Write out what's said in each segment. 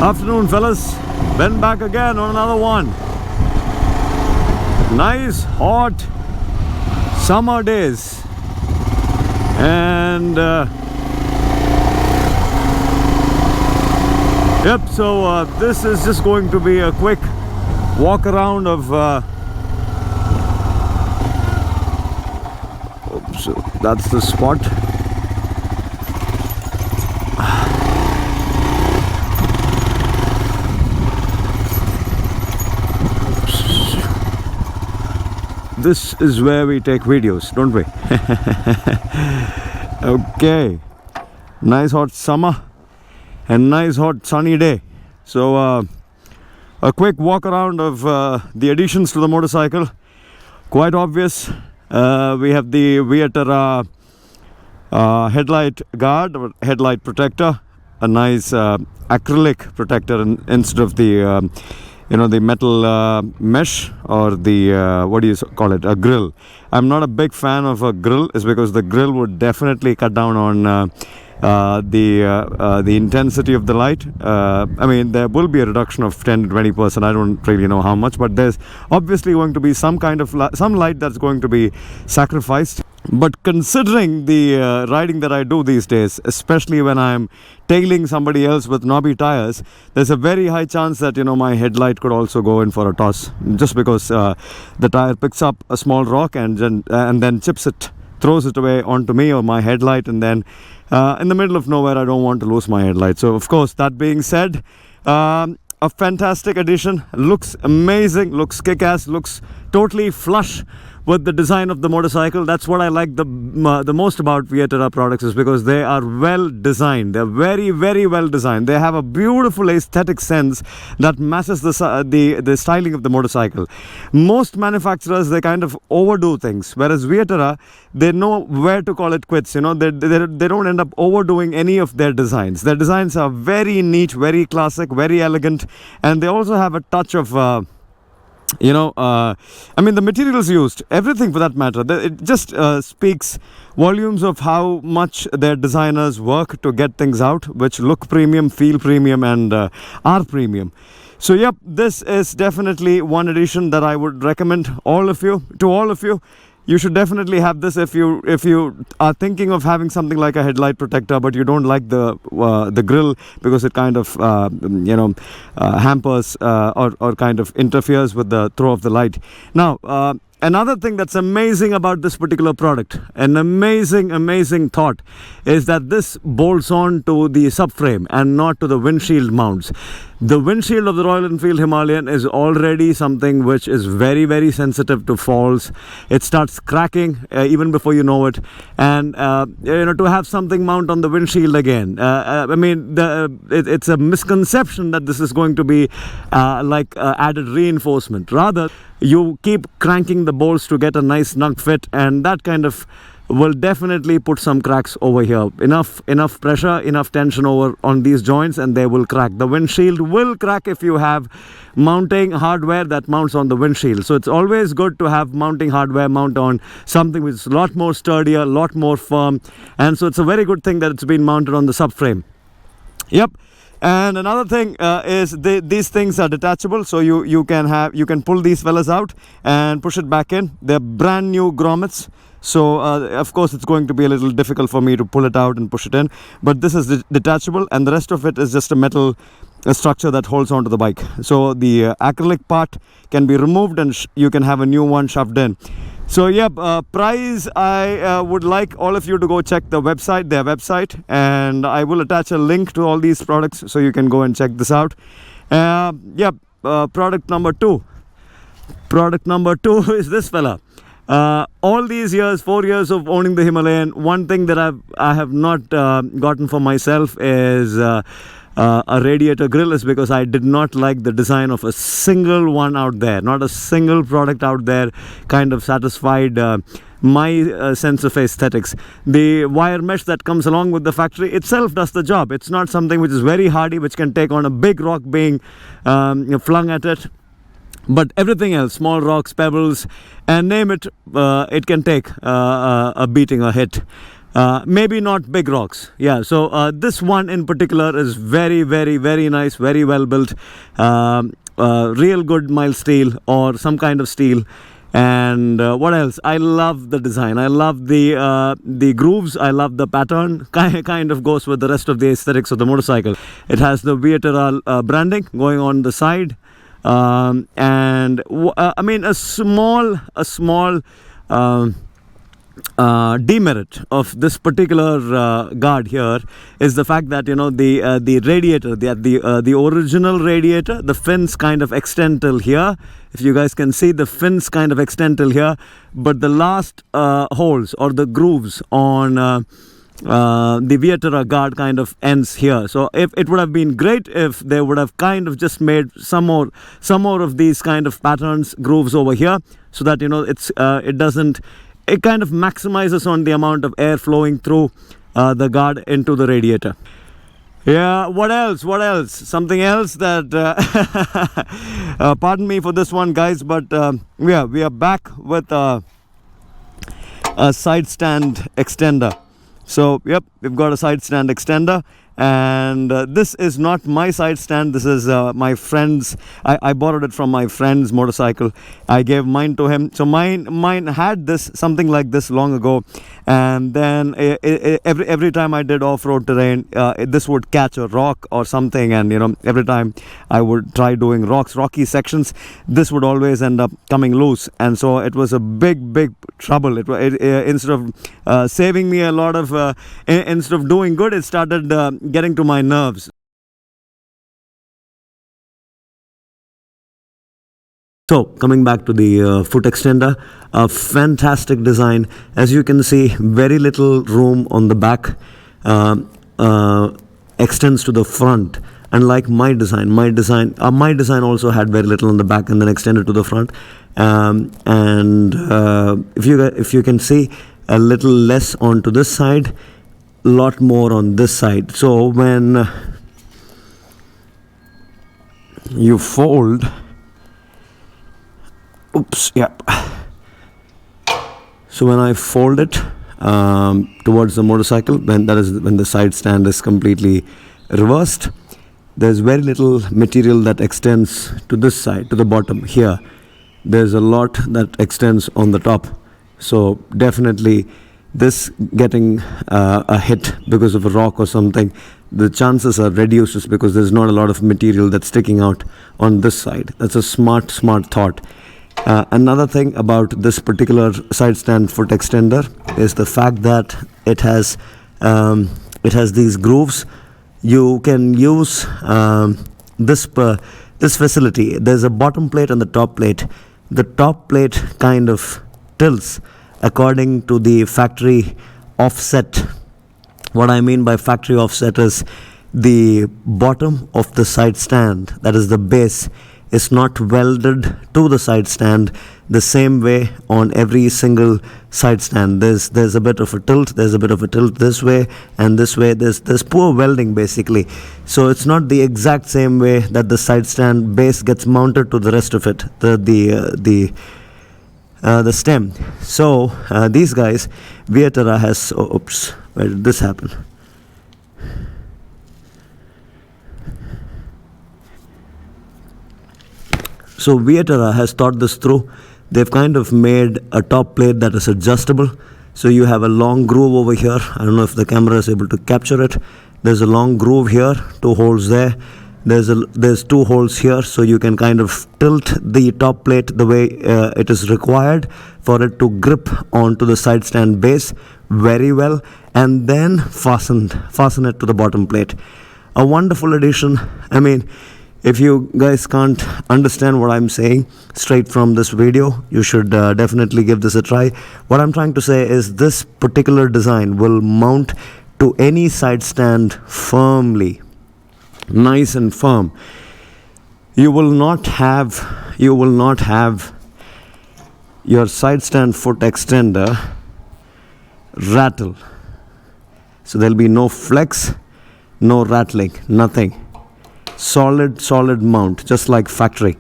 Afternoon, fellas. Been back again on another one. Nice hot summer days, and yep. So this is just going to be a quick walk around of. Oops, that's the spot. This is where we take videos, don't we? Okay, nice hot summer and nice hot sunny day. So a quick walk around of the additions to the motorcycle. Quite obvious. We have the Vietera headlight guard or headlight protector, a nice acrylic protector instead of the the metal mesh or the what do you call it, a grill. I'm not a big fan of a grill, is because the grill would definitely cut down on the intensity of the light. I mean, there will be a reduction of 10 to 20%. I don't really know how much, but there's obviously going to be some kind of some light that's going to be sacrificed. But considering the riding that I do these days, especially when I'm tailing somebody else with knobby tires, there's a very high chance that my headlight could also go in for a toss, just because the tire picks up a small rock and then throws it away onto me or my headlight, and then in the middle of nowhere I don't want to lose my headlight. So of course, that being said, a fantastic addition. Looks amazing, looks kick-ass, looks totally flush with the design of the motorcycle. That's what I like the most about Vietera products, is because they are well designed. They're very, very well designed. They have a beautiful aesthetic sense that matches the styling of the motorcycle. Most manufacturers, they kind of overdo things, whereas Vietera, they know where to call it quits. They don't end up overdoing any of their designs. Their designs are very neat, very classic, very elegant, and they also have a touch of I mean, the materials used, everything for that matter, it just speaks volumes of how much their designers work to get things out which look premium, feel premium, and are premium. So yep, this is definitely one addition that I would recommend to all of you. You should definitely have this if you are thinking of having something like a headlight protector, but you don't like the grill because it kind of hampers or kind of interferes with the throw of the light. Now, another thing that's amazing about this particular product, an amazing thought, is that this bolts on to the subframe and not to the windshield mounts. The windshield of the Royal Enfield Himalayan is already something which is very, very sensitive to falls. It starts cracking even before you know it, and to have something mount on the windshield again, I mean, it's a misconception that this is going to be like added reinforcement. Rather, you keep cranking the bolts to get a nice snug fit, and that kind of will definitely put some cracks over here. Enough pressure, enough tension over on these joints, and they will crack. The windshield will crack if you have mounting hardware that mounts on the windshield. So it's always good to have mounting hardware mount on something which is a lot more sturdier, a lot more firm, and so it's a very good thing that it's been mounted on the subframe. Yep. And another thing is these things are detachable, so you can pull these fellas out and push it back in. They're brand new grommets, so of course it's going to be a little difficult for me to pull it out and push it in, but this is detachable, and the rest of it is just a metal structure that holds onto the bike. So the acrylic part can be removed, and you can have a new one shoved in. So yeah, price, I would like all of you to go check their website, and I will attach a link to all these products so you can go and check this out. Product number two is this fella. All these years, 4 years of owning the Himalayan, one thing that I have not gotten for myself is a radiator grill, is because I did not like the design of a single one out there. Not a single product out there kind of satisfied my sense of aesthetics. The wire mesh that comes along with the factory itself does the job. It's not something which is very hardy, which can take on a big rock being flung at it. But everything else, small rocks, pebbles, and name it, it can take a beating, a hit. maybe not big rocks. Yeah, so this one in particular is very, very, very nice, very well built. Real good mild steel or some kind of steel. And what else? I love the design. I love the grooves. I love the pattern. Kind of goes with the rest of the aesthetics of the motorcycle. It has the Vietera branding going on the side, and I mean a small demerit of this particular guard here is the fact that, you know, the radiator, the original radiator, the fins kind of extend till here. If you guys can see, the fins kind of extend till here, but the last holes or the grooves on the Vietera guard kind of ends here. So if it would have been great if they would have kind of just made some more of these kind of patterns, grooves over here, so that, you know, it kind of maximizes on the amount of air flowing through the guard into the radiator. Yeah, what else? Something else that pardon me for this one, guys, but we are back with a side stand extender. So yep, we've got a side stand extender, and this is not my side stand. This is my friend's. I borrowed it from my friend's motorcycle. I gave mine to him. So mine had something like this long ago, and then every time I did off-road terrain, this would catch a rock or something, and, you know, every time I would try doing rocky sections, this would always end up coming loose, and so it was a big trouble. It instead of saving me a lot of instead of doing good, it started getting to my nerves. So coming back to the foot extender, a fantastic design. As you can see, very little room on the back, extends to the front. Unlike my design also had very little on the back and then extended to the front. And if you can see, a little less onto this side, a lot more on this side. So when you fold, so when I fold it towards the motorcycle, when the side stand is completely reversed, there's very little material that extends to this side, to the bottom here. There's a lot that extends on the top. So definitely this getting a hit because of a rock or something, the chances are reduced just because there's not a lot of material that's sticking out on this side. That's a smart thought. Another thing about this particular side stand foot extender is the fact that it has these grooves. You can use this facility. There's a bottom plate and the top plate. The top plate kind of tilts according to the factory offset. What I mean by factory offset is the bottom of the side stand, that is the base, is not welded to the side stand the same way on every single side stand. There's a bit of a tilt. There's a bit of a tilt this way and this way. There's poor welding basically. So it's not the exact same way that the side stand base gets mounted to the rest of it, the stem. So these guys, Vietera has. Oops, where did this happen? So Vietera has thought this through. They've kind of made a top plate that is adjustable. So you have a long groove over here. I don't know if the camera is able to capture it. There's a long groove here, 2 holes there. There's 2 holes here, so you can kind of tilt the top plate the way it is required for it to grip onto the side stand base very well, and then fasten it to the bottom plate. A wonderful addition. I mean, if you guys can't understand what I'm saying straight from this video, you should definitely give this a try. What I'm trying to say is this particular design will mount to any side stand firmly, nice and firm. You will not have your side stand foot extender rattle. So there'll be no flex, no rattling, nothing. Solid mount, just like factory.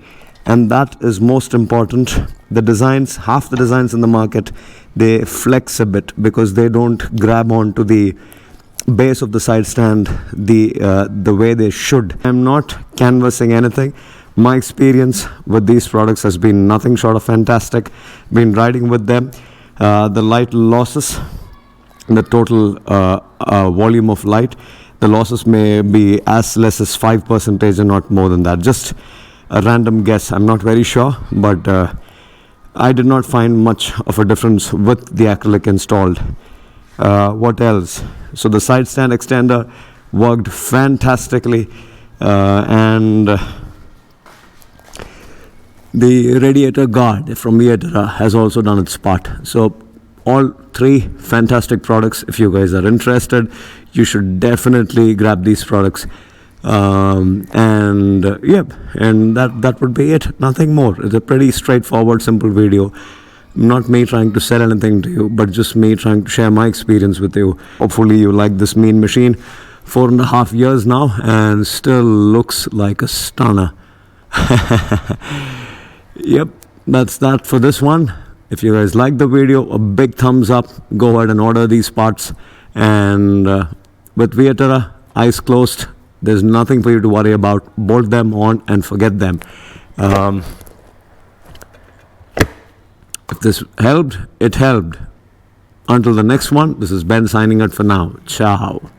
And that is most important. The designs, half the designs in the market, they flex a bit because they don't grab onto the base of the side stand the way they should. I'm not canvassing anything. My experience with these products has been nothing short of fantastic. Been riding with them. The light losses, the total volume of light, the losses may be as less as 5% and not more than that. Just a random guess. I'm not very sure, but I did not find much of a difference with the acrylic installed. What else? So the side stand extender worked fantastically, and the radiator guard from Vietera has also done its part. So all three fantastic products. If you guys are interested, you should definitely grab these products. And that would be it. Nothing more. It's a pretty straightforward, simple video. Not me trying to sell anything to you, but just me trying to share my experience with you. Hopefully you like this mean machine. 4.5 years now and still looks like a stunner. Yep, that's that for this one. If you guys like the video, a big thumbs up. Go ahead and order these parts. And with Vietera, eyes closed, there's nothing for you to worry about. Bolt them on and forget them. If this helped, it helped. Until the next one, this is Ben signing out for now. Ciao.